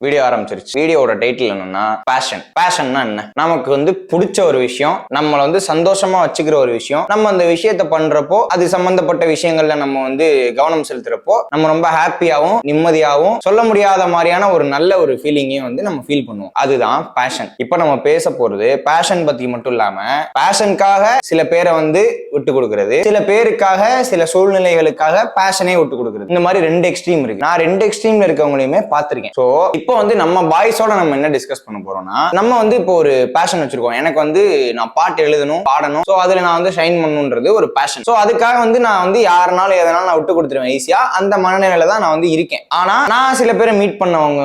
Video ஆரம்பிச்சிருச்சு. வீடியோட title என்னன்னா பேஷன். பேஷன்னா என்ன? நமக்கு பிடிச்ச ஒரு விஷயம், நம்மள சந்தோஷமா வச்சுக்கிற ஒரு விஷயம், நம்ம அந்த விஷயத்த பண்றப்போ அது சம்பந்தப்பட்ட விஷயங்கள்ல நம்ம கவனம் செலுத்துறப்போ நம்ம ரொம்ப ஹாப்பியாவும் நிம்மதியாவும் சொல்ல முடியாத மாதிரியான ஒரு நல்ல ஒரு ஃபீலிங்கையும் நம்ம ஃபீல் பண்ணுவோம். அதுதான் பேஷன். இப்ப நம்ம பேச போறது பேஷன் பத்தி மட்டும் இல்லாம, பேஷனுக்காக சில பேரை விட்டு கொடுக்கறது, சில பேருக்காக சில சூழ்நிலைகளுக்காக பேஷனே விட்டு கொடுக்கறது. இந்த மாதிரி ரெண்டு எக்ஸ்ட்ரீம் இருக்கு. நான் ரெண்டு எக்ஸ்ட்ரீம்ல இருக்கவங்களையுமே பார்த்திருக்கேன். சோ இப்போ நம்ம பாய்ஸோட நம்ம என்ன டிஸ்கஸ் பண்ண போறோம்னா, நம்ம இப்போ ஒரு பேஷன் வச்சிருக்கோம். எனக்கு நான் பாட்டு எழுதணும், பாடணும், சோ அதுல நான் ஷைன் பண்ணணும்ன்றது ஒரு பேஷன். சோ அதுக்காக நான் யாருனாலும் எதனாலும் நான் விட்டு கொடுத்துருவேன் ஈஸியா. அந்த மனநிலையில தான் நான் இருக்கேன். ஆனா நான் சில பேரை மீட் பண்ணவங்க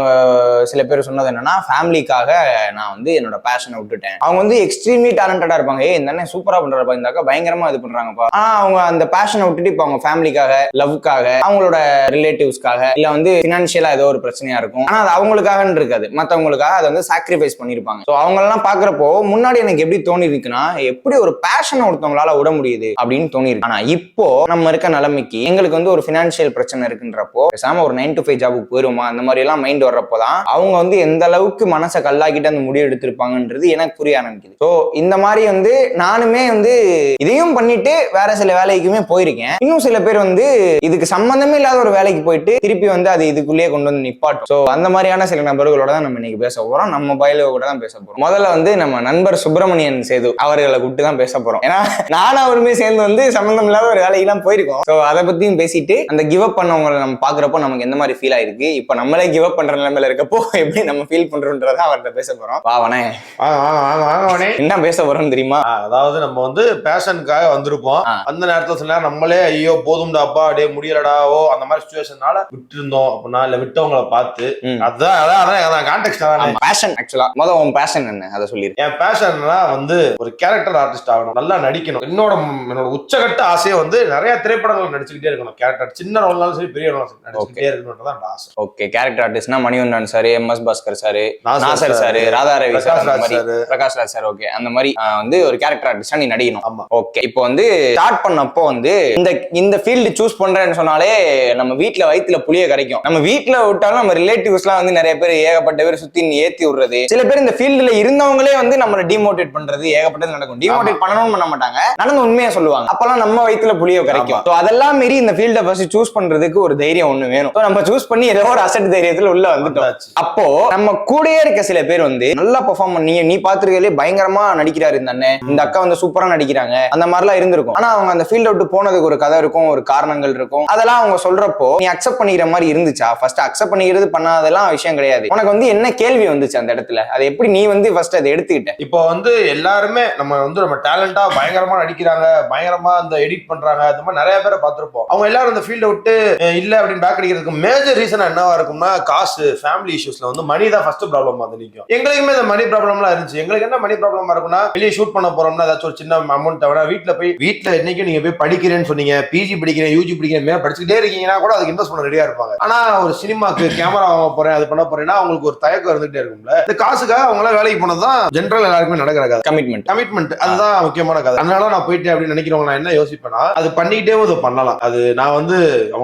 சில பேர் சொன்னது என்னன்னா, ஃபேமிலிக்காக நான் என்னோட பேஷனை விட்டுட்டேன். அவங்க எக்ஸ்ட்ரீம்லி டேலண்டடா இருப்பாங்க. இந்த அண்ணன் சூப்பரா பண்றாருப்பா, இந்த அக்கா பயங்கரமா இது பண்றாங்கப்பா. ஆனா அவங்க அந்த பேஷனை விட்டுட்டு இப்ப அவங்க ஃபேமிலிக்காக, லவ்க்காக, அவங்களோட ரிலேட்டிவ்ஸ்க்காக, இல்ல பினான்சியலா ஏதோ ஒரு பிரச்சனையா இருக்கும். ஆனா அது அவங்களுக்காக இருக்காது, மத்தவங்களுக்காக அதை சாக்ரிஃபைஸ் பண்ணிருப்பாங்க. சோ அவங்க எல்லாம் பாக்குறப்போ முன்னாடி எனக்கு எப்படி தோணி இருக்குன்னா, எப்படி ஒரு பேஷன் ஒருத்தவங்களால விட முடியுது அப்படின்னு தோணி இருக்கு. ஆனா இப்போ நம்ம இருக்க நிலைமைக்கு எங்களுக்கு ஒரு பினான்சியல் பிரச்சனை இருக்குன்றப்போ பேசாம ஒரு 9 to 5 ஜாபுக்கு போயிருமா அந்த மாதிரி எல்லாம் மைண்ட் வர்றப்போதான் அவங்க எந்த அளவுக்கு மனசை கல்லாக்கிட்டு அந்த முடிவு எடுத்திருப்பாங்கன்றது எனக்கு புரிய ஆரம்பிக்குது. சோ இந்த மாதிரி நானுமே இதையும் பண்ணிட்டு வேற சில வேலைக்குமே போயிருக்கேன். இன்னும் சில பேர் இதுக்கு சம்பந்தமே இல்லாத ஒரு வேலைக்கு போயிட்டு திருப்பி அது இதுக்குள்ளேயே கொண்டு நிப்பாட்டும். சோ அந்த மாதிரியான சில நபர்களோட தான் நம்ம இன்னைக்கு பேச போறோம். நம்ம பயில கூட தான் பேச போறோம். முதல்ல நம்ம நண்பர் சுப்பிரமணியன் சேது அவர்களை கூப்பிட்டு தான் பேச போறோம். ஏன்னா நானும் அவருமே சேர்ந்து சம்பந்தம் இல்லாத ஒரு வேலைக்கெல்லாம் போயிருக்கோம். சோ அதை பத்தியும் பேசிட்டு அந்த கிவ் அப் பண்ணவங்களை நம்ம பாக்குறப்போ நமக்கு எந்த மாதிரி ஃபீல் ஆயிருக்கு, இப்ப நம்மளே கிவ் அப் பண்ற நிலைமையில இருக்கப்போ எப்படி நம்ம ஃபீல் பண்றோம்ன்றத அவர்கிட்ட பேச போறோம். வாவனே என்ன பேச போறோம்னு தெரியுமா? அதாவது நம்ம பேஷனுக்காக வந்திருப்போம். அந்த நேரத்துல சில நேரம் நம்மளே ஐயோ போதும்டா அப்பா டே முடியலடாவோ அந்த மாதிரி சிச்சுவேஷனால விட்டு இருந்தோம் அப்படின்னா, இல்ல விட்டவங்களை பார்த்து அதான் கான்டெக்ஸ்ட். பேஷன் ஆக்சுவலா முதல்ல உன் பேஷன் என்ன அதை சொல்லிரு. என் பேஷன்னா ஒரு கேரக்டர் ஆர்டிஸ்ட் ஆகணும், நல்லா நடிக்கணும். என்னோட உச்சகட்ட ஆசையை நிறைய திரைப்படங்கள் நடிச்சுக்கிட்டே இருக்கணும். கேரக்டர் சின்ன ரோல்னாலும் சரி பெரிய ரோல் நடிச்சுக்கிட்டே இருக்கணும்ன்றதான் ஆசை. ஓகே, கேரக்டர் ஆர்டிஸ்ட்னா Manivannan sir, M S. Bhaskar sir, Nassar sir, Radha Ravi sir, Prakash Raj sir. Okay, அந்த மாதிரி ஒரு கேரக்டர் ஆர்டிஸ்டா நீ நடிக்கணும். ஆமா. ஓகே, இப்போ ஸ்டார்ட் பண்ணப்போ இந்த ஃபீல்டு சூஸ் பண்றேன்னு சொன்னாலே நம்ம வீட்டுல வயித்துல புளிய கிடைக்கும். நம்ம வீட்டுல விட்டாலும் நம்ம ரிலேட்டிவ்ஸ்லாம் நிறைய பேர் ஏகப்பட்ட பேர் சுத்தி ஏத்தி விடுறது, சில பேர் இந்த ஃபீல்டுல இருந்தவங்களே நம்மள டிமோட்டிவேட் பண்றது ஏகப்பட்டது நடக்கும். டிமோட்டிவேட் பண்ணணும்னு பண்ண மாட்டாங்க, நடந்து உண்மையா சொல்லுவாங்க. அப்பெல்லாம் நம்ம வயித்துல புளிய கிடைக்கும். அதெல்லாம் மீறி இந்த ஃபீல்ட ஃபர்ஸ்ட் சூஸ் பண்றதுக்கு ஒரு தைரியம் ஒண்ணு வேணும். நம்ம சூஸ் பண்ணி ஏதோ ஒரு அசட் தைரியத்துல உள்ள வந்துட்டோம். அப்போ நம்ம கூடயே இருக்க சில பேர் நல்லா பெர்ஃபார்ம் பண்ணி, நீ பாத்துருக்கே பயங்கரமா நடிக்கிறாரு இந்த அண்ணன், இந்த அக்கா சூப்பரா நடிக்கிறாங்க, அந்த மாதிரிலாம் இருந்திருக்கும். ஆனா அவங்க அந்த ஃபீல்ட விட்டு போனதுக்கு ஒரு கதை இருக்கும், ஒரு காரணங்கள் இருக்கும். அதெல்லாம் அவங்க சொல்றப்போ நீ அக்செப்ட் பண்ணிக்கிற மாதிரி இருந்துச்சா? ஃபர்ஸ்ட் அக்செப்ட் பண்ணிக்கிறது பண்ணாதெல்லாம் விஷயம் கிடையாது. உனக்கு என்ன கேள்வி வந்துச்சு அந்த இடத்துல? அதை எப்படி நீ ஃபர்ஸ்ட் அதை எடுத்துக்கிட்ட? இப்போ எல்லாருமே நம்ம டேலண்டா பயங்கரமா நடிக்கிறாங்க, பயங்கரமா அந்த எடிட் பண்றாங்க, அந்த மாதிரி நிறைய பேரை பார்த்திருப்போம். அவங்க எல்லாரும் அந்த ஃபீல்ட விட்டு இல்ல அப்படின்னு பேக் அடிக்கிறதுக்கு மேஜர் ரீசன் என்னவா இருக்கும்னா, காசு, ஃபேமிலி இஷ்யூஸ்ல மணி தான் ஃபர்ஸ்ட் ப்ராப்ளம் நிற்கும். எங்களுக்குமே இந்த மணி ப்ராப்ளம்லாம் இருந்துச்சு. எங்களுக்கு என்ன மணி ப்ராப்ளமா இருக்கும்னா, வெளியே ஷூட் பண்ண போறோம்னா ஏதாச்சும் ஒரு சின்ன அமௌண்ட் தவிர வீட்டுல என்னைக்கு நீங்க போய் படிக்கிறேன்னு சொன்னீங்க, பிஜி படிக்கிறேன், யூஜி படிக்கிறேன், படிச்சுட்டே இருக்கீங்கன்னா கூட அதுக்கு இன்வெஸ்ட் பண்ண ரெடியா இருப்பாங்க. ஆனா ஒரு சினிமாக்கு கேமரா வாங்க போறேன், அது பண்ண போறேன்னா அவங்களுக்கு ஒரு தயக்கம் இருந்துகிட்டே இருக்கும்ல. இந்த காசுக்காக அவங்க எல்லாம் வேலைக்கு போனதுதான் ஜென்ரல் எல்லாருக்குமே நடக்கிற கதை. கமிட்மெண்ட் அதுதான் முக்கியமான கதை. அதனால நான் போயிட்டேன் அப்படின்னு நினைக்கிறவங்க நான் என்ன யோசிப்பேன்னா, அது பண்ணிக்கிட்டே இது பண்ணலாம். அது நான் அவங்க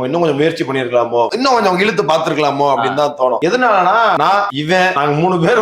இன்னும் கொஞ்சம் முயற்சி பண்ணிருக்கலாமோ, இன்னும் கொஞ்சம் அவங்க இழுத்து பார்த்திருக்கலாமோ அப்படின்னு தான் தோணும். எதனாலனா நாங்க 3 பேர்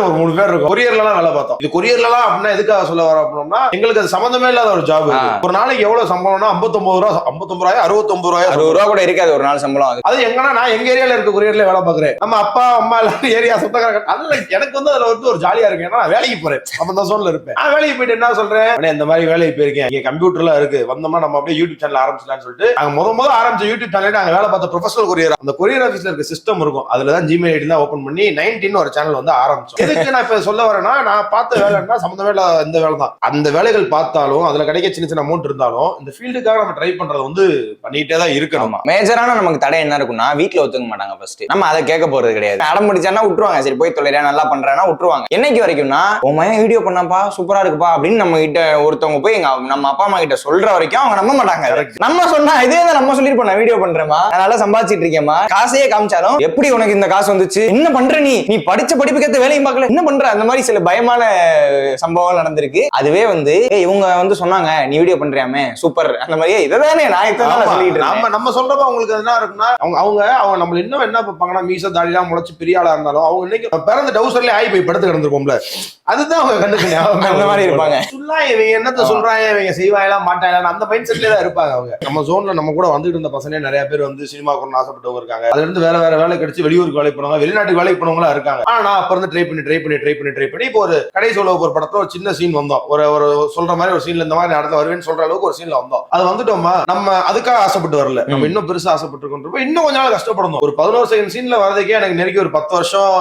இருக்கோம். கொரியர்ல வேலை பார்த்தோம். இது கொரியர்ல அப்படின்னா எதுக்காக சொல்ல வர அப்படின்னா, எங்களுக்கு அது சம்பந்தமே இல்லாத ஒரு ஜாப். ஒரு நாளைக்கு எவ்வளவு சம்பளம்னா 59 ரூபாய், 69 ரூபாய், 60 ரூபாய் கூட இருக்காது ஒரு நாள் சம்பளம். அது எங்கன்னா நான் எங்க ஏரியால இருக்க கொரியர்ல வேலை பார்க்கிறேன். நம்ம அப்பா அம்மா எல்லாரும் ஏரியா சொந்தக்காரங்க. அதுல எனக்கு அதுல ஒரு ஜாலியா இருக்கு. ஏன்னா வேலைக்கு போறேன், அப்ப அந்த சோன்ல இருப்பேன். வேலைக்கு போயிட்டு என்ன சொல்றேன், இந்த மாதிரி வேலைக்கு போயிருக்கேன், இங்க கம்ப்யூட்டர்லாம் இருக்கு, வந்தோம்னா நம்ம அப்படியே யூடியூப் சேனல் ஆரம்பிச்சலாம்னு சொல்லிட்டு நாங்க முத ஆரம்பிச்ச யூடியூப் சேனல் நாங்க வேலை பார்த்த ப்ரொஃபஷனல் கொரியர், அந்த கொரியர் ஆஃபீஸ்ல இருக்க சிஸ்டம் இருக்கும், அதுலதான் ஜிமெயில் ஐடி தான் ஓபன் பண்ணி 19 ஒரு சேனல் ஆரம்பிச்சோம். எதுக்கு நான் இப்ப சொல்ல வரேன்னா, நான் பார்த்த வேலைன்னா சம்பந்தமே இல்ல இந்த வேலை தான். அந்த வேலைகள் பார்த்தாலும் அதுல கிடைக்க சின்ன அமௌண்ட் இருந்தாலும் இந்த ஃபீல்டுக்காக நம்ம ட்ரை பண்றது பண்ணிட்டே தான் இருக்கணும். மேஜரான நமக்கு தடை என்ன இருக்குன்னா, வீட்டுல ஒத்துக்க மாட்டாங்க. ஃபர்ஸ்ட் நம்ம அதை கேட்க போறது கிடையாது. அடம் பிடிச்சானா விட்டுருவாங்க, சரி போய் தொலைறியா நல்லா பண்றேன்னா விட்டுருவாங்க. என்னைக்கு வரைக்கும்னா, உன் மகன் வீடியோ பண்ணாப்பா சூப்பரா இருக்குப்பா அப்படின்னு நம்ம கிட்ட ஒருத்தவங்க போய் நம்ம அப்பா அம்மா கிட்ட சொல்ற வரைக்கும் அவங்க நம்ப மாட்டாங்க. நம்ம சொன்னா இதே தான் நம்ம சொல்லிருப்போம், நான் வீடியோ பண்றேமா, நல்லா சம்பாதிச்சிட்டு இருக்கேமா, காசையே காமிச்சாலும் எப்படி உனக்கு இந்த காசு வந்துச்சு, என்ன பண்ற நீ படிச்ச படிப்புக்கு வேலையும் பார்க்கல, என்ன பண்ற, அந்த மாதிரி சில பயமான சம்பவம் நடந்திருக்கு. அதுவே இவங்க சொன்னாங்க நீ வீடியோ பண்றியாமே சூப்பர், அந்த மாதிரியே இதைதானே நான் சொல்லிட்டு நம்ம சொல்றப்ப அவங்களுக்கு என்ன இருக்குன்னா, அவங்க நம்ம இன்னும் என்ன பார்ப்பாங்கன்னா, மீச தாடிலாம் முளைச்சு பெரிய பெரிய ஆளா இருந்தாலும் அவங்க இன்னைக்கு பிறந்த டவுசர்லயே ஆகி போய் படுத்து கிடந்திருப்போம்ல, அதுதான் அவங்க கண்ணுக்கு ஞாபகம் அந்த மாதிரி இருப்பாங்க. இவங்க என்னத்த சொல்றாங்க, இவங்க செய்வாங்களா மாட்டாங்களா அந்த மைண்ட் செட்ல தான் இருப்பாங்க அவங்க. நம்ம ஜோன்ல நம்ம கூட வந்துட்டு இருந்த பசங்க நிறைய பேர் வந்து சினிமா கொண்டு ஆசைப்பட்டவங்க இருக்காங்க. அதுல இருந்து வேற வேலை கிடைச்சு வெளியூருக்கு வேலைக்கு போனவங்க, வெளிநாட்டுக்கு வேலைக்கு போனவங்களா இருக்காங்க. ஆனா அப்ப இருந்து ட்ரை பண்ணி இப்போ ஒரு கடைசி ஒரு படத்துல ஒரு சின்ன சீன் வந்தோம். ஒரு சொல்ற மாதிரி ஒரு சீன்ல இந்த மாதிரி நடத்த வருவேன்னு சொல்ற அளவுக்கு ஒரு சீன்ல வந்தோம். அது வந்துட்டோமா, நம்ம அதுக்காக ஆசைப்பட்டு வரல, நம்ம இன்னும் பெருசா ஆசைப்பட்டு இருக்கோம். இன்னும் கொஞ்ச நாள் கஷ்டப்படணும். ஒரு 11 செகண்ட் சீன்ல வரதுக்கே எனக்கு நெருக்கி ஒரு 10 வருஷம்.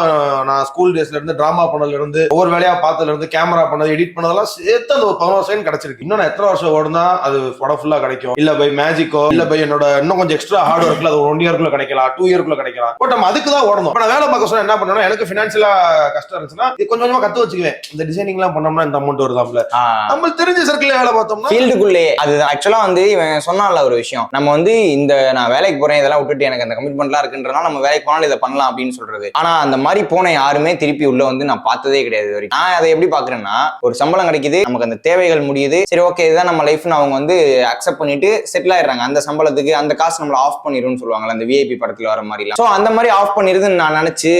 நான் ஸ்கூல் டேஸ்ல இருந்து டிராமா பண்ணதுல இருந்து ஒவ்வொரு வேலையா பார்த்ததுல இருந்து கேமரா பண்ணது எடிட் பண்ணதெல்லாம் சேர்த்து அந்த ஒரு 11 செகண்ட் கிடைச்சிருக்கு. இன்னும் எத்தனை வருஷம் ஓடுனா அது படம் ஃபுல்லா கிடைக்கும், இல்ல பை மேஜிக்கோ இல்ல பை என்னோட இன்னும் கொஞ்சம் எக்ஸ்ட்ரா ஹார்ட் ஒர்க்ல அது 1 இயர்க்குள்ள கிடைக்கலாம், 2 இயர்க்குள்ள கிடைக்கலாம். பட் நம்ம அதுக்கு தான் ஓடணும். நான் வேலை பார்க்க சொன்னா என்ன பண்ணணும், எனக்கு பினான்சியலா கஷ்டம் இருந்துச்சுன்னா கொஞ்சம் கொஞ்சமா கத்து வச்சுக்குவேன். இந்த டிசைனிங் எல்லாம் பண்ணோம்னா இந்த அமௌண்ட் வருதாம்ல, நம்ம தெரிஞ்ச சர்க்கிள் வேலை பார்த்தோம்னா ஃபீல்டுக்குள்ளே. அது ஆக்சுவலா வந்து இவன் சொன்னான்ல ஒரு விஷயம், நம்ம வந்து இந்த நான் வேலைக்கு போறேன் இதெல்லாம் விட்டுட்டு எனக்கு அந்த கமிட்மெண்ட்லாம் இருக்குன்றனால நம்ம வேலைக்கு போனாலும் இதை பண்ணலாம் அப்படின்னு சொல்றது. ஆனா அந்த மாதிரி போன யாருமே திருப்பி உள்ள வந்து நான் பார்த்ததே கிடையாது வரைக்கும். நான் அதை எப்படி பாக்குறேன்னா, ஒரு சம்பளம் கிடைக்குது, நமக்கு அந்த தேவைகள் முடியுது, சரி ஓகே இதுதான் நம்ம லைஃப்னு அவங்க வந்து அக்செப்ட் பண்ணிட்டு செட்டில் ஆயிடுறாங்க. அந்த சம்பளத்துக்கு அந்த காசு நம்மள ஆஃப் பண்ணிரும்னு சொல்லுவாங்கல்ல அந்த விஐபி படத்துல வர மாதிரி எல்லாம். சோ அந்த மாதிரி ஆஃப் பண்ணிருதுன்னு நான் நினைச்சு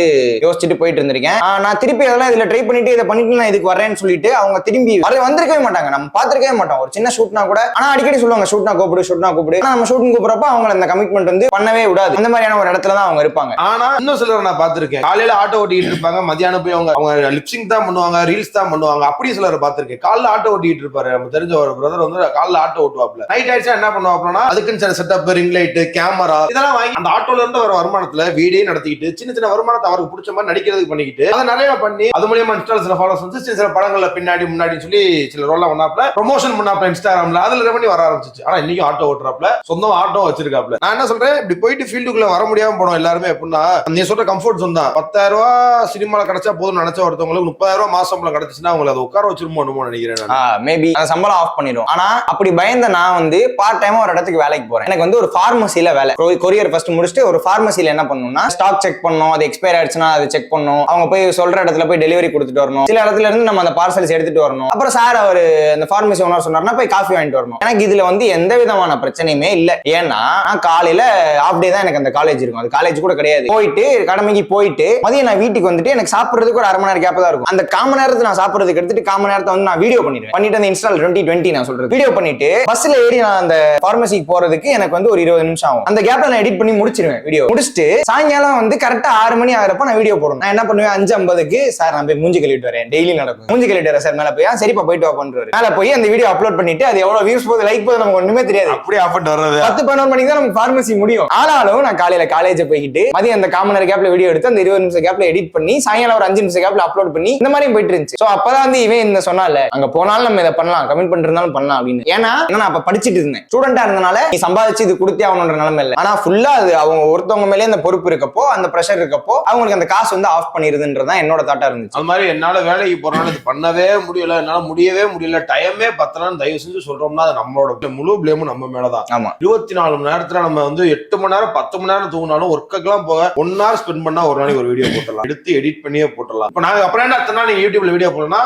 யோசிச்சுட்டு போயிட்டு இருந்திருக்கேன். நான் திருப்பி அதெல்லாம் இதுல ட்ரை பண்ணிட்டு இதை பண்ணிட்டு நான் இதுக்கு வரேன்னு சொல்லிட்டு அவங்க திரும்பி வந்திருக்கவே மாட்டாங்க, நம்ம பாத்துருக்கவே மாட்டோம். ஒரு சின்ன ஷூட்னா கூட ஆனா அடிக்கடி சொல்லுவாங்க ஷூட்னா கூப்பிடு. ஆனா நம்ம ஷூட்டிங் கூப்பிடுறப்ப அவங்க அந்த கமிட்மெண்ட் வந்து பண்ணவே விடாது. அந்த மாதிரியான ஒரு இடத்துல தான் அவங்க இருப்பாங்க. ஆனா இன்னும் சிலர் நான் பாத்திருக்கேன், காலையில ஆட்டோ ஓட்டிட்டு இருப்பாங்க, மத்தியானம் போய் அவங்க லிப்சிங் தான் பண்ணுவாங்க, ரீல்ஸ் தான் பண்ணுவாங்க. அப்படி சிலர் பாத்திருக்கேன். காலைல ஆட்டோ ஓட்டிட்டு இருப்பாரு, நம்ம தெரிஞ்ச ஒரு பிரதர் வந்து காலைல ஆட்டோ ஓட்டுவாப்ல. நைட் ஆயிடுச்சா என்ன பண்ணுவாப்லன்னா அதுக்குன்னு சில செட்டப், ரிங் லைட், கேமரா இதெல்லாம் வாங்கி அந்த ஆட்டோல இருந்து வர வருமானத்துல வீடியோ நடத்திக்கிட்டு சின்ன சின்ன வருமானத்தை அவருக்கு பிடிச்ச மாதிரி நடிக்கிறதுக்கு பண்ணிக்கிட்டு அதை நிறைய பண்ணி அது மூலியமா இன்ஸ்டால சில ஃபாலோவர்ஸ் வந்து சில படங்கள்ல பின்னாடி முன்னாடி சொல்லி சில ரோல்லாம் பண்ணாப்ல, ப்ரொமோஷன் பண்ணாப்ல இன்ஸ்டாகிராம்ல, அதுல ரெவன்யூ வர ஆரம்பிச்சிச்சு. ஆனா இன்னைக்கும் ஆட்டோ ஓட்டுறாப்ல, சொந்தம் ஆட்டோ வச்சிருக்காப்ல. நான் என்ன சொல்றேன், இப்படி போயிட்டு ஃபீல்டுக்குள்ள வர முடியாம போனோம் எல்லாருமே. எப்படின்னா நீ சொல்ற கம்ஃபர்ட் ஜோன் தான். 10,000 ரூபாய் சினிமால கிடைச்சா போதும் நினைச்ச ஒருத்தவங்களுக்கு 30,000 ரூபாய் மாசம் கிடைச்சுன்னா அவங்களை அதை உட்கார வச்சிருமோன்னு நினைக்கிறேன். மேபி அந்த சம்பளம் ஆஃப் பண்ணிடும். ஆனா அப்படி பயந்த நான் வந்து பார்ட் டைமா ஒரு இடத்துக்கு வேலைக்கு போறேன். எனக்கு வந்து ஒரு பார்மசில வேலை, கொரியர் ஃபர்ஸ்ட் முடிச்சுட்டு ஒரு பார்மசில என்ன பண்ணணும்னா ஸ்டாக் செக் பண்ணணும், அது எக்ஸ்பயர் ஆயிடுச்சுன்னா அதை செக் பண்ணணும், அவங்க போய் சொல்ற இடத்துல போய் டெலிவரி கொடுத்துட்டு வரணும், சில இடத்துல இருந்து நம்ம அந்த பார்சல்ஸ் எடுத்துட்டு வரணும். அப்புறம் சார் அவர் அந்த பார்மசி ஓனர் சொன்னார்னா போய் காஃபி வாங்கிட்டு வரணும். எனக்கு இதுல வந்து எந்த விதமான பிரச்சனையுமே இல்ல. ஏன்னா நான் காலையில ஆஃப் டே தான் எனக்கு அந்த காலேஜ் இருக்கும், அது காலேஜ் கூட கிடையாது. போயிட்டு கடமைக்கு போயிட்டு மதியம் நான் வீட்டுக்கு வந்துட்டு எனக்கு சாப்பிடுறதுக்கு ஒரு 1/2 மணி நேரம் கேப் தான் இருக்கும். அந்த 1/4 மணி நேரத்தை நான் சாப்பிடுறதுக்கு எடுத்துட்டு 1/4 மணி நேரத்தை வந்து நான் வீடியோ பண்ணிட்டு அந்த இன்ஸ்டால் 2020 நான் சொல்றது வீடியோ பண்ணிட்டு பஸ்ல ஏறி நான் அந்த பார்மசிக்கு போறதுக்கு எனக்கு வந்து ஒரு 20 நிமிஷம் ஆகும். அந்த கேப்ல நான் எடிட் பண்ணி முடிச்சிருவேன். வீடியோ முடிச்சுட்டு சாயங்காலம் வந்து கரெக்டா 6 மணி ஆகிறப்ப நான் வீடியோ போடுறேன். நான் என்ன பண்ணுவேன், 5:50க்கு சார் நான் போய் மூஞ்சி கழுவிட்டு வரேன், டெய்லி நடக்கும். மூஞ்சி கழுவிட்டு வரேன் சார், மேல போய் சரிப்பா போயிட்டு வா பண்றாரு. மேல போய் அந்த வீடியோ அப்லோட் பண்ணிட்டு அது எவ்வளவு வியூஸ் போகுது, லைக் போகுது நமக்கு ஒண்ணுமே தெரியாது. அப்படியே ஆஃப் வர்றது 10-11 மணிக்கு தான் நமக்கு பார்மசி முடியும். ஆனாலும் நான் காலையில காலேஜ் போயிட்டு மதியம் அந்த 1/4 மணி நேரம் கேப்ல வீடியோ எடுத்து அந்த 20 நிமிஷம் கேப்ல எடிட் பண்ணி சாயங்காலம் ஒரு 5 நிமிஷம் கேப்ல அப்லோட் பண்ணி இந்த மாதிரி போயிட்டு இருந்துச்சு. சோ அப்பதான் வந்து இவன் இந்த சொன்னால அங்க போனாலும் நம்ம இதை பண்ணலாம், கமெண்ட் பண்ணிருந்தாலும் பண்ணலாம் அப்படின்னு. ஏன்னா நான் அப்ப படிச்சுட்டு இருந்தேன், ஸ்டூடெண்டா இருந்தனால நீ சம்பாதிச்சு இது கொடுத்தே ஆகணுன்ற நிலைமை இல்லை. ஆனா ஃபுல்லா அது அவங்க ஒருத்தவங்க மேலே அந்த பொறுப்பு இருக்கப்போ, அந்த பிரஷர் இருக்கப்போ அவங்களுக்கு அந்த காசு வந்து ஆஃப் பண்ணிருதுன்றதான் என்னோட தாட்டா இருந்துச்சு. அது மாதிரி என்னால வேலைக்கு போறனால இது பண்ணவே முடியல, என்னால முடியவே முடியல, டைமே பத்தலன்னு தயவு செஞ்சு சொல்றோம்னா அது நம்மளோட முழு பிளேமும் நம்ம மேலதான். ஆமா, 24 மணி நேரத்துல நம்ம வந்து 8 மணி நேரம் 10 மணி நேரம் தூங்கினாலும் ஒர்க்கெல்லாம் போக 1 hour ஸ்பெண்ட் பண்ணா ஒரு நாளைக்கு ஒரு வீடியோ போட்டுடலாம், எடுத்து எடிட் பண்ணியே போட்டுடலாம். இப்ப நாங்க அப்புறம் என்ன அத்தனை நாள் யூடியூப்ல வீடியோ போடணும்னா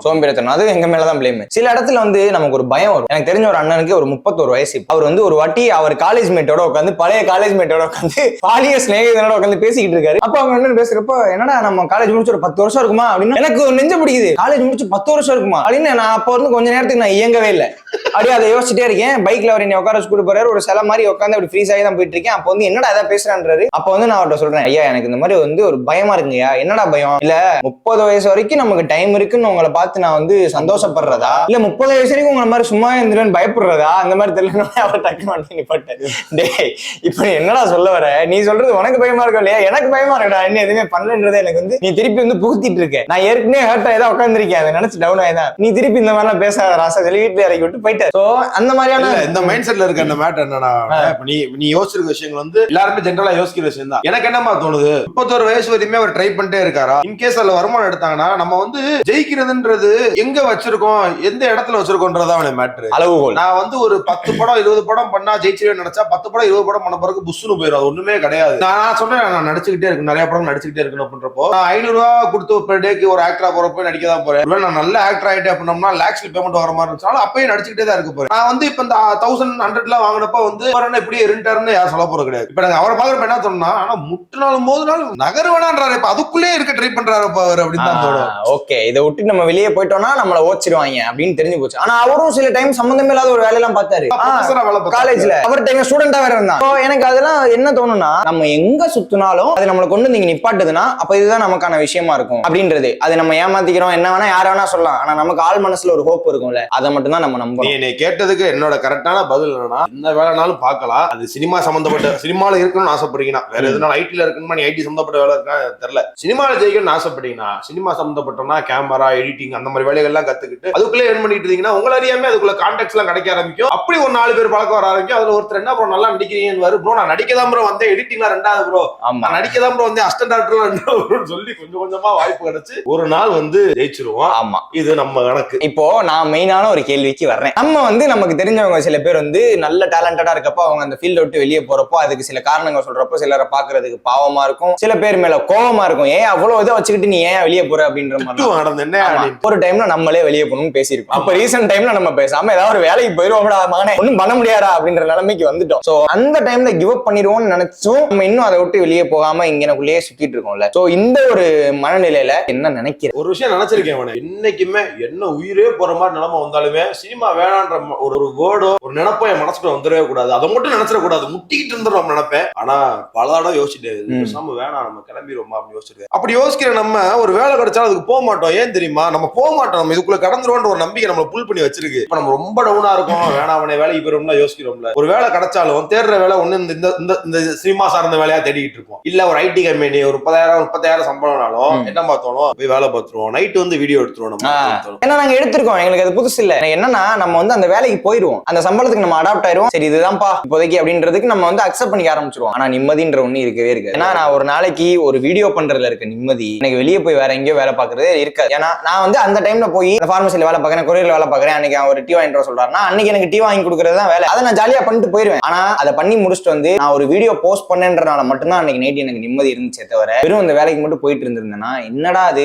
சோம்பேறித்தனம், அது எங்க மேலதான் பிளேம். சில இடத்துல வந்து நமக்கு ஒரு பயம் வரும். எனக்கு தெரிஞ்ச ஒரு அண்ணனுக்கு ஒரு 31 வயசு, அவர் வந்து ஒரு வாட்டி அவர் காலேஜ் மேட்டோட உட்காந்து பழைய காலேஜ் மேட்டோட உட்காந்து பாலிய ஸ்நேகிதனோட உட்காந்து பேசிக்கிட்டு இருக்காரு. அப்ப அவங்க என்ன பேசுறப்போ, என்னடா நம்ம காலேஜ் முடிச்சு ஒரு 10 வருஷம் இருக்குமா அப்படின்னு எனக்கு நெஞ்ச பிடிக்குது. காலேஜ் முடிச்சு 10 வருஷம் இருக்குமா அப்படின்னு நான் அப்ப வந்து கொஞ்ச நேரத்துக்கு நான் இயங்கவே இல்லை. அப்படியே அதை யோசிச்சுட்டே இருக்கேன். பைக்ல அவர் என்ன உட்கார ஸ்கூல் போறாரு, ஒரு சில மாதிரி உட்காந்து அப்படி ஃப்ரீஸ் ஆகி தான் போயிட்டு இருக்கேன். அப்ப வந்து என்னடா ஏதாவது பேசுறான்றாரு. அப்ப வந்து நான் அவர்கிட்ட சொல்றேன், ஐயா எனக்கு இந்த மாதிரி வந்து ஒரு பயமா இருக்குங்கய்யா. என்னடா பயம்? இல்ல 30 வயசு வரைக்கும் நமக்கு டைம் இருக்குன்னு உங்களை பார்த்து நான் வந்து சந்தோஷப்படுறதா, இல்ல 30 வயசு வரைக்கும் உங்களை மாதிரி சும்மா இருந்துருன்னு பயப்படுறதா, அந்த மாதிரி தெரியல. அவர் டக்கு பண்ணி நிப்பட்டேன். டேய் இப்ப என்னடா சொல்ல வர, நீ சொல்றது உனக்கு பயமா இருக்கும் இல்லையா, எனக்கு பயமா இருக்கடா. என்ன எதுவுமே பண்ணலன்றதே எனக்கு வந்து நீ திருப்பி வந்து புகுத்திட்டு இருக்க. நான் ஏற்கனவே ஹர்ட் ஆயிதான் உட்காந்துருக்கேன், அதை நினைச்சு டவுன் ஆயிதான். நீ திருப்பி இந்த மாதிரிலாம் பேசாத ராசா சொல்லி வீட்டுல இறக்கி விட்டு போயிட்டு. சோ அந்த மாதிரியான இந்த மைண்ட் செட்ல இருக்க அந்த மேட்டர் என்னன்னா, நீ யோசிச்சிருக்க விஷயங்கள் வந்து எல்லாருமே ஜென்ரலா யோசிக்கிற விஷயம் தான். எனக்கு என்னமா தோணுது, 31 வயசு வரையுமே அவர் ட்ரை பண்ணிட்டே இருக்காரா? இன்கேஸ் அதுல வருமானம் எடுத்தாங்கன்னா நம்ம வந்து ஜெயிக்கிறதுன்றது எங்க வச்சிருக்கோம், எந்த இடத்துல வச்சிருக்கோன்றதான் மேட்ரு, அளவுகோல். நான் வந்து ஒரு 10 படம் 20 படம் பண்ணா ஜெயிச்சிருவேன் நினைச்சா 10 படம் 20 படம் பண்ண பிறகு புஷ்னு போயிடும். அது ஒண்ணுமே கிடையாது. நான் சொல்றேன், நான் நடிச்சுக்கிட்டே இருக்கு, நிறைய படம் நடிச்சுக்கிட்டே இருக்கணும் அப்படின்றப்போ நான் 500 ரூபாய் கொடுத்து per day ஒரு ஆக்டரா போறப்போ நடிக்க தான் போறேன். நான் நல்ல ஆக்டர் ஆயிட்டே அப்படின்னோம்னா லேக்ஸ்ல பேமெண்ட் வர மாதிரி இருந்துச்சாலும் அப்பயும் நடிச்சுக்கிட்டே தான் இருக்க போறேன். நான் வந்து இப்ப இந்த 1100 வாங்கினப்ப வந்து இப்படியே இருட்டாருன்னு யாரும் சொல்ல போறது கிடையாது. இப்ப நாங்க அவரை பாக்குறப்ப என்ன சொன்னா, ஆனா முட்டுனாலும் போதுனாலும் நகர் வேணான்றாரு, இப்ப அதுக்குள்ளே இருக்க ட்ரை பண்றாரு அவர் அப்படின்னு தான் தோணும். ஓகே, இதை விட்டு நம்ம வெளியே போயிட்டோம்னா நம்மள ஓச்சிருவாங்க அப்படின்னு தெரிஞ்சு போச்சு. ஆனா அவரும் சில டைம் சம்பந்தமே இல்லாத ஒரு வேலையெல்லாம் பார்த்தாரு காலேஜ்ல. அவர்கிட்ட எங்க ஸ்டூடெண்டா வேற இருந்தான். எனக்கு அதெல்லாம் என்ன தோணும்னா, நம்ம எங்க சுத்தினாலும் அது நம்மளை கொண்டு நீங்க நிப்பாட்டுதுன்னா அப்ப இதுதான் நமக்கான விஷயமா இருக்கும் அப்படின்றது. அது நம்ம ஏமாத்திக்கிறோம், என்ன வேணா யார வேணா சொல்லலாம், ஆனா நமக்கு ஆள் மனசுல ஒரு ஹோப் இருக்கும்ல, அதை மட்டும் தான் நம்ம நம்பணும். நீ கேட்டதுக்கு என்னோட கரெக்டான பதில் என்னன்னா, என்ன வேலைனாலும் பார்க்கலாம். அது சினிமா சம்பந்தப்பட்ட சினிமால இருக்கணும்னு ஆசைப்படுறீங்கன்னா, வேற எதுனாலும் ஐடில இருக்கணுமா, நீ ஐடி சம்பந்தப்பட்ட வேலை இருக்கா தெரியல, சினிமால ஜெயிக்கணும்னு ஆசைப்பட்டீங்கன்னா, சினிமா சம்பந்தப்பட்டனா கேமரா எடிட்டிங் அந்த மாதிரி வேலைகள் எல்லாம் கத்துக்கிட்டு அதுக்குள்ளே ஏர்ன் பண்ணிட்டு இருந்தீங்கன்னா உங்களை அறியாம அதுக்குள்ள கான்டாக்ட்ஸ் எல்லாம் கிடைக்க ஆரம்பிக்கும். அப்படி ஒரு 4 பேர் பழக்கம் வர ஆரம்பிக்கும். அதுல ஒருத்தர் என்ன ப்ரோ நல்லா நடிக்கிறீங்கன்னு, ப்ரோ நான் நடிக்கதான் ப்ரோ வந்தேன், எடிட்டிங்லாம் 2வது ப்ரோ, நடிக்கதான் ப்ரோ வந்து அசிஸ்டன்ட் டைரக்டர் சொல்லி கொஞ்சம் கொஞ்சமா வாய்ப்பு கிடைச்சு ஒரு நாள் வந்து ஜெயிச்சிருவோம். ஆமா, இது நம்ம கணக்கு. இப்போ நான் மெயினான ஒரு கேள்விக்கு வர்றேன். நம்ம வந்து நமக்கு தெரிஞ்சவங்க சில பேர் வந்து நல்ல டேலண்டடா இருக்கப்போ அவங்க அந்த ஃபீல்ட விட்டு வெளியே போறப்போ அதுக்கு சில காரணங்கள் சொல்றப்போ சிலரை பாக்குறதுக்கு பாவமா இருக்கும், சில பேர் மேல கோவமா இருக்கும். ஏன் அவ்வளவு இதை வச்சுக்கிட்டு நீ ஏன் வெளியே போற அப்படின்ற மாதிரி ஒரு டைம்ல நம்மளே வெளியே போகணும்னு பேசியிருக்கோம். அப்ப ரீசெண்ட் டைம்ல நம்ம பேசாம ஏதாவது ஒரு வேலைக்கு போயிருவோம்டா மகனே, ஒன்னும் பண்ண முடியாதா அப்படின்ற நிலைமைக்கு வந்துட்டோம். சோ அந்த டைம்ல கிவ் அப் பண்ணிடுவோம்னு நினைச்சும் நம்ம இன்னும் அதை விட்டு வெளியே போகாம இங்கனக்குள்ளேயே சுத்திட்டு இருக்கோம்ல. சோ இந்த ஒரு மனநிலையில என்ன நினைக்கிறேன், ஒரு விஷயம் நினைச்சிருக்கேன், இன்னைக்குமே என்ன உயிரே போற மாதிரி நிலைமை வந்தாலுமே சினிமா வேணான்ற ஒரு வேர்டோ ஒரு நினைப்போ என் மனசுக்குள்ள வந்துடவே கூடாது. அதை மட்டும் நினைச்சிடக்கூடாது, முட்டிக்கிட்டு இருந்துடும் நம்ம நினைப்பேன். ஆனா பல தடவை யோசிச்சுட்டு வேணாம் நம்ம கிளம்பிடுவோமா அப்படின்னு யோசிச்சிருக்கேன். அப்படி யோசிக்கிற நம்ம ஒரு வேலை கிடைச்சாலும் அதுக்கு போக மாட்டோம். ஏன் தெரியுமா, நம்ம போக மாட்டோம், நம்ம இதுக்குள்ள கடந்துருவோன்ற ஒரு நம்பிக்கை நம்மள புல் பண்ணி வச்சிருக்கு. இப்ப நம்ம ரொம்ப டவுனா இருக்கும், வேணாம் அவனை வேலைக்கு போயிடும்னா யோசிக்கிறோம்ல. ஒரு வேலை கிடைச்சாலும் தேடுற வேலை ஒண்ணு இந்த சினிமா சார்ந்த வேலையா தேடிட்டு இருப்போம். இல்ல ஒரு ஐடி கம்பெனி ஒரு 30,000 சம்பளம்னாலும் என்ன பார்த்தோம் போய் வேலை பார்த்துருவோம், நைட்டு வந்து வீடியோ எடுத்துருவோம். நம்ம ஏன்னா நாங்க எடுத்திருக்கோம், எங்களுக்கு அது புதுசு இல்ல. என்னன்னா நம்ம வந்து அந்த வேலைக்கு போயிடுவோம், அந்த சம்பளத்துக்கு நம்ம அடாப்ட் ஆயிரும், சரி இதுதான்ப்பா இப்போதைக்கு அப்படின்றதுக்கு நம்ம வந்து அக்செப்ட் பண்ணிக்க ஆரம்பிச்சிருவோம். ஆனா நிம்மதின்ற ஒண்ணு இருக்கவே இருக்கு. ஏன்னா நான் ஒரு நாளைக்கு ஒரு வீடியோ பண்றதுல இருக்க நிம்மதி எனக்கு வெளியே போய் வேற எங்கேயோ வேலை பார்க்கறது இருக்காது. ஏன்னா நான் வந்து அந்த டைம்ல போய் பார்மசில வேலை பார்க்கறேன், கொரியர்ல வேலை பார்க்கறேன், அன்னைக்கு ஒரு டீ வாங்கிட்டு வர சொல்றாருன்னா அன்னைக்கு எனக்கு டீ வாங்கி கொடுக்கறது தான் வேலை. அதை நான் ஜாலியா பண்ணிட்டு போயிருவேன். ஆனா அதை பண்ணி முடிச்சுட்டு வந்து நான் ஒரு வீடியோ போஸ்ட் பண்ணேன்றனால மட்டும்தான் அன்னைக்கு நைட் எனக்கு நிம்மதி இருந்துச்சே தவிர வெறும் அந்த வேலைக்கு மட்டும் போயிட்டு இருந்திருந்தேன்னா என்னடா அது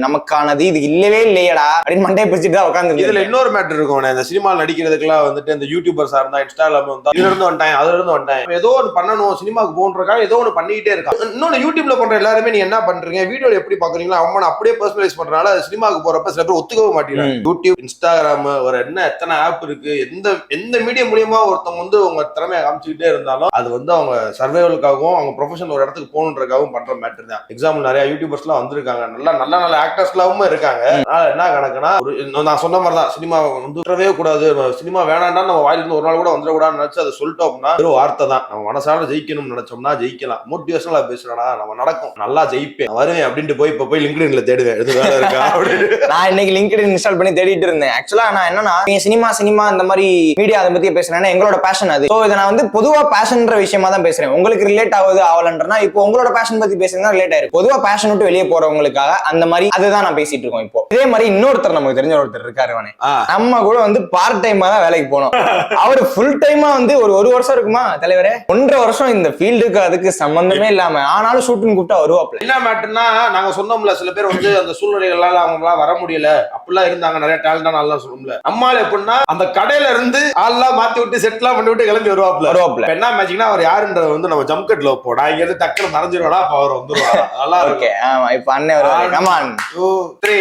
நமக்கானது இது இல்லவே இல்லையடா அப்படின்னு மண்டையை பிடிச்சிட்டு தான் உட்காந்து. இதுல இன்னொரு மேட்டர் இருக்கும், இந்த சினிமா நடிக்கிறதுக்குலாம் வந்துட்டு இந்த யூடியூபர்ஸா இருந்தா இன்ஸ்டாகிராம் வந்தா இதுல இருந்து வந்துட்டேன் அதுல இருந்து வந்துட்டேன், ஏதோ ஒன்று பண்ணணும் சினிமாக்கு போன்றக்காக ஏதோ ஒன்று பண்ணிக்கிட்டே இருக்கான். இன்னொன்னு யூடியூப்ல பண்ற எல்லாருமே நீ என்ன பண்றீங்க வீடியோ எப்படி பாக்குறீங்களா அவங்க அப்படியே பர்சனலைஸ் பண்றதுனால சினிமாக்கு போறப்ப சில பேர் ஒத்துக்கவும் மாட்டேங்கிறாங்க. யூடியூப் இன்ஸ்டாகிராம் ஒரு என்ன எத்தனை ஆப் இருக்கு, எந்த மீடியம் மூலியமா ஒருத்தவங்க வந்து உங்க திறமையை காமிச்சுக்கிட்டே இருந்தாலும் அது வந்து அவங்க சர்வைவலுக்காகவும் அவங்க ப்ரொஃபஷனல் ஒரு இடத்துக்கு போகணுன்றக்காகவும் பண்ற மேட்டர் தான். எக்ஸாம்பிள் நிறைய யூடியூபர்ஸ் எல்லாம் வந்திருக்காங்க, நல்ல ஆக்டர்ஸ் எல்லாவும் இருக்காங்க. என்ன கணக்குன்னா நான் சொன்ன மாதிரி தான் சினிமா வந்து விட்டுறவே கூடாது, சினிமா வேணாண்டா நம்ம வாயிலிருந்து ஒரு நாள் கூட வந்துடக்கூடாதுன்னு நினைச்சு அதை சொல்லிட்டோம் அப்படின்னா ஒரு வார்த்தை தான். நம்ம மனசால ஜெயிக்கணும்னு நினைச்சோம்னா ஜெயிக்கலாம். மோட்டிவேஷனலா பேசுறா நம்ம நடக்கும், நல்லா ஜெயிப்பேன் வருவேன் அப்படின்ட்டு போய் லிங்க்டின்ல தேடுவேன் எது வேலை இருக்கா அப்படின்னு. நான் இன்னைக்கு லிங்க்டின் இன்ஸ்டால் பண்ணி தேடிட்டு இருந்தேன். ஆக்சுவலா நான் என்னன்னா சினிமா இந்த மாதிரி மீடியா அதை பத்தி பேசுறேன்னா எங்களோட பேஷன் அது. இதை நான் வந்து பொதுவா பேஷன்ற விஷயமா தான் பேசுறேன். உங்களுக்கு ரிலேட் ஆகுது ஆகலன்றனா இப்போ உங்களோட பேஷன் பத்தி பேசுறதா ரிலேட் ஆயிருக்கு. பொதுவா பேஷன் விட்டு வெளியே போறவங்களுக்காக அந்த மாதிரி அதுதான் நான் பேசிட்டு இருக்கோம். இப்போ இதே மாதிரி இன்னொருத்தர் நமக்கு தெரிஞ்ச ஒருத்தர் இருக்காரு, நம்ம கூட வந்து பார்ட் டைமா தான் வேலைக்கு போனோம். அவரு ஃபுல் டைமா வந்து ஒரு வருஷம் இருக்குமா தலைவரே, 1.5 வருஷம் இந்த ஃபீல்டுக்கு அதுக்கு சம்பந்தமே இல்லாம ஆனாலும் ஷூட்டிங் கூப்பிட்டா வருவாப்ல. என்ன மேட்டர்னா நாங்க சொன்னோம்ல சில பேர் வந்து அந்த சூழ்நிலைகளால அவங்களாம் வர முடியல அப்படிலாம் இருந்தாங்க, நிறைய டேலண்டான ஆள்லாம் சொல்லும்ல. நம்மளால எப்படின்னா அந்த கடையில இருந்து ஆள்லாம் மாத்தி விட்டு செட்லாம் பண்ணி விட்டு கிளம்பி வருவாப்ல. என்ன மேட்சிங்னா அவர் யாருன்றது வந்து நம்ம ஜம்கட்ல வைப்போம். நான் இங்க இருந்து டக்குனு மறைஞ்சிருவாடா அவர் வந்துருவா. நல்லா இருக்கு. இப்ப அண்ணன் 2 3